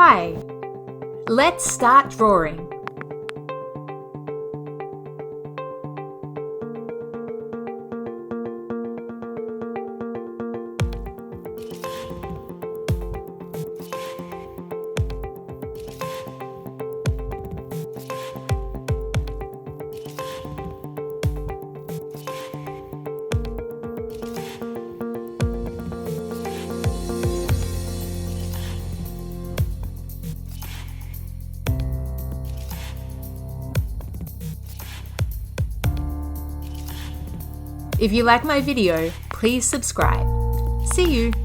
Hi! Let's start drawing. If you like my video, please subscribe. See you!